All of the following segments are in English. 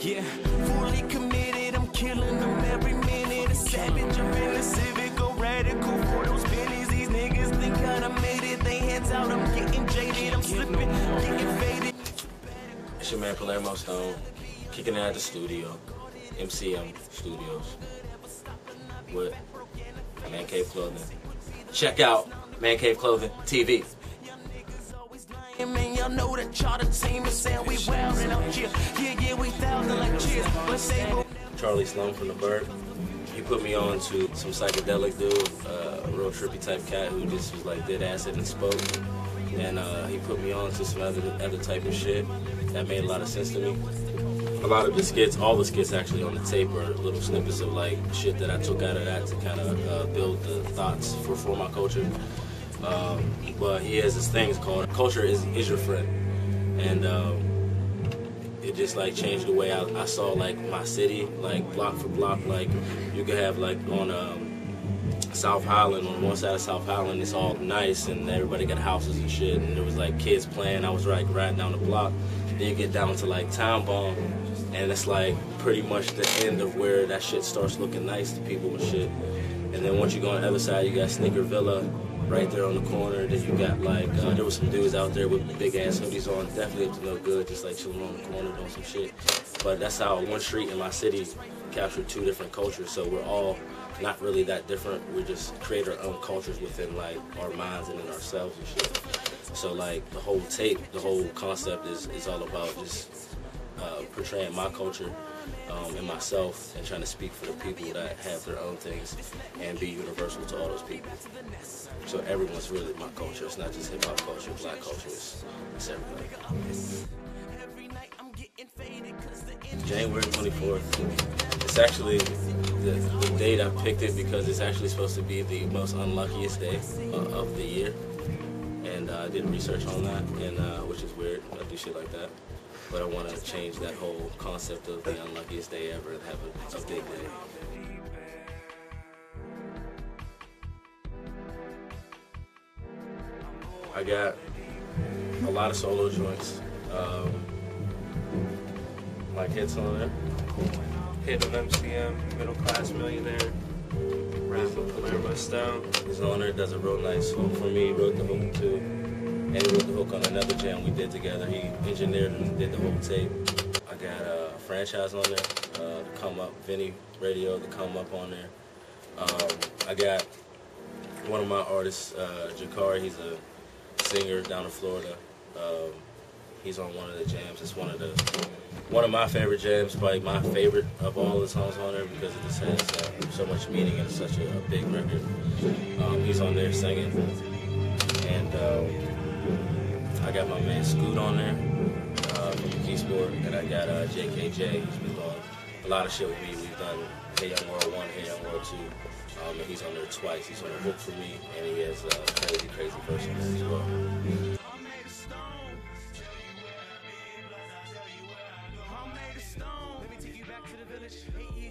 Yeah, fully committed, I'm killing them every minute. A savage, I'm in the Civic, go radical for those pennies. These niggas think I done made it, they hands out, I'm getting jaded, I'm slipping, getting faded. It's your man Palermo Stone, kicking it at the studio, MCM Studios, with Man Cave Clothing. Check out ManCaveClothingTV. Man, y'all know that charter team is saying we wildin' out here. Yeah, we thousand like cheers. Let's say Charlie Sloan from the Bird. He put me on to some psychedelic dude, a real trippy type cat who just was like did acid and spoke. And he put me on to some other type of shit that made a lot of sense to me. A lot of the skits, all the skits actually on the tape are little snippets of like shit that I took out of that to kind of build the thoughts for my culture. But he has this thing called Culture is Your Friend, and it just like changed the way I saw like my city, like block for block. Like you could have like on South Highland, on one side of South Highland it's all nice and everybody got houses and shit, and there was like kids playing. I was like riding down the block. Then you get down to like Town Bomb, and it's like pretty much the end of where that shit starts looking nice to people and shit. And then once you go on the other side, you got Sneaker Villa right there on the corner. Then you got like, there was some dudes out there with big ass hoodies on, definitely up to no good, just like chilling on the corner doing some shit. But that's how one street in my city captured two different cultures. So we're all not really that different. We just create our own cultures within like our minds and in ourselves and shit. So like the whole tape, the whole concept is all about just portraying my culture and myself, and trying to speak for the people that have their own things and be universal to all those people. So everyone's really my culture. It's not just hip hop culture, black culture. It's everybody. January 24th. It's actually the date I picked it because it's actually supposed to be the most unluckiest day of the year. And I did research on that, and which is weird. I do shit like that. But I want to change that whole concept of the unluckiest day ever and have a big day. I got a lot of solo joints, like hits on there. Hit of MCM, Middle Class Millionaire, rap of Palermo Stone. He's on there, does a real nice hook for me. He wrote the hook too. And he wrote the hook on another jam we did together. He engineered and did the whole tape. I got a franchise on there, the Come Up, Vinny Radio, the Come Up on there. I got one of my artists, Jakari, he's a singer down in Florida. He's on one of the jams. It's one of my favorite jams, probably my favorite of all the songs on there because it just has so much meaning and it's such a big record. He's on there singing. And I got my man Scoot on there from the Key Sport, and I got JKJ, who's been doing a lot of shit with me. We've done Hey Young World 1, Hey Young World 2, and he's on there twice. He's on the hook for me, and he has a crazy verse on there as well.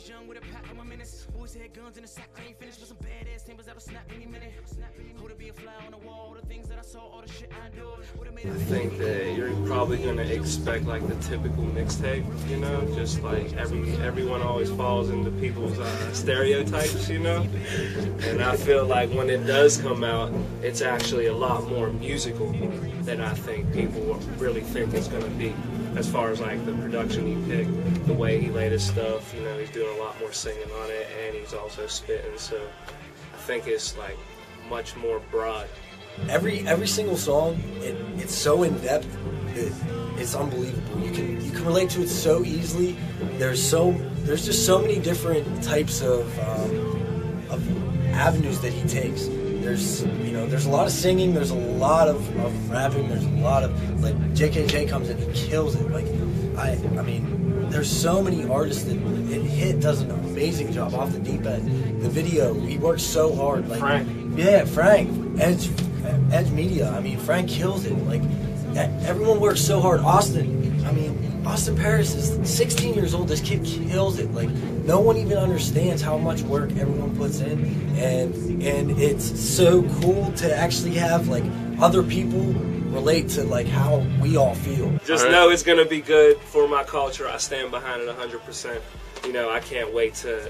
Young with a pack on my minutes. Always had guns in the sack, I ain't finished with some badass timbers that'll snap any minute. Would it be a fly on the wall? The things that I saw, all the shit I know. I think that you're probably gonna expect like the typical mixtape, you know, just like everyone always falls into people's stereotypes, you know. And I feel like when it does come out, it's actually a lot more musical than I think people really think it's gonna be. As far as like the production he picked, the way he laid his stuff, you know, he's doing a lot more singing on it, and he's also spitting. So I think it's like much more broad. Every single song, it's so in depth, it's unbelievable. You can relate to it so easily. There's just so many different types of avenues that he takes. There's a lot of singing, there's a lot of rapping, there's a lot of, like, JKJ comes in, he kills it. Like, I mean, there's so many artists that Hit does an amazing job off the deep end. The video, he works so hard. Like, Frank. Yeah, Frank. Edge Media, I mean, Frank kills it. Like, everyone works so hard. Austin Paris is 16 years old. This kid kills it. Like, no one even understands how much work everyone puts in, and it's so cool to actually have like other people relate to like how we all feel. Just know it's gonna be good for my culture. I stand behind it 100%. You know, I can't wait to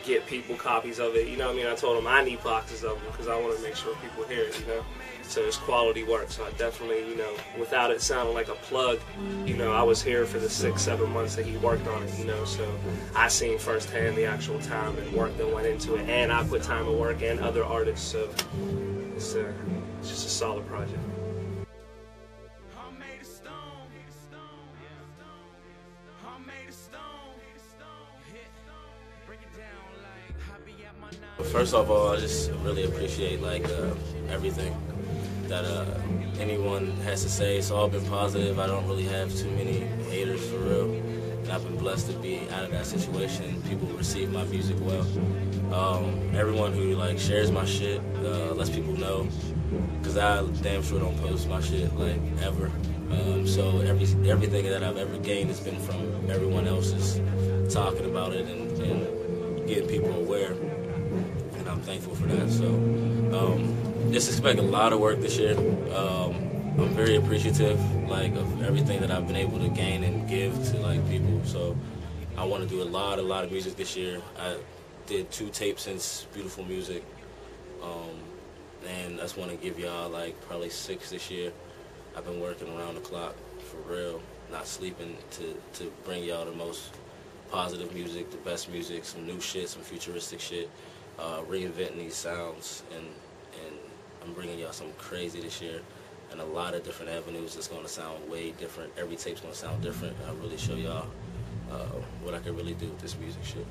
get people copies of it. You know what I mean? I told them I need boxes of them because I want to make sure people hear it, you know? So it's quality work. So I definitely, you know, without it sounding like a plug, you know, I was here for the 6-7 months that he worked on it, you know? So I seen firsthand the actual time and work that went into it. And I put time and work and other artists. So it's just a solid project. First of all, I just really appreciate like everything that anyone has to say. It's all been positive. I don't really have too many haters for real. And I've been blessed to be out of that situation. People receive my music well. Everyone who like shares my shit, lets people know, because I damn sure don't post my shit like ever. So everything that I've ever gained has been from everyone else's talking about it and getting people aware. And I'm thankful for that. So just expect a lot of work this year. I'm very appreciative like of everything that I've been able to gain and give to like people. So I want to do a lot of music this year. I did 2 tapes since Beautiful Music, and I just want to give y'all like probably 6 this year. I've been working around the clock for real, not sleeping to bring y'all the most positive music, the best music, some new shit, some futuristic shit, reinventing these sounds, and I'm bringing y'all something crazy this year, and a lot of different avenues that's going to sound way different. Every tape's going to sound different, and I'll really show y'all what I can really do with this music shit.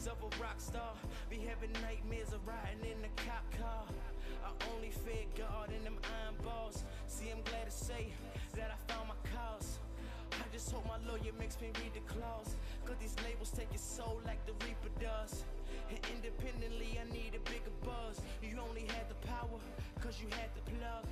Of a rock star, be having nightmares of riding in a cop car. I only fear God and them iron balls. See, I'm glad to say that I found my cause. I just hope my lawyer makes me read the clause, cause these labels take your soul like the Reaper does. And independently I need a bigger buzz. You only had the power cause you had the plug.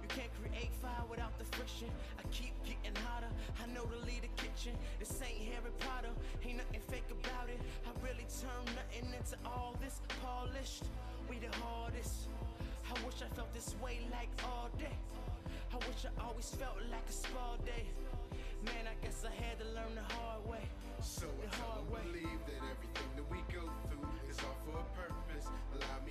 You can't create fire without the friction. I keep getting hotter, I know to lead the kitchen. This ain't Harry Potter, ain't nothing fake about it. I really turn nothing into all this polished. We the hardest. I wish I felt this way like all day. I wish I always felt like a spa day. Man, I guess I had to learn the hard way. So I tell them believe that everything that we go through is all for a purpose. Alive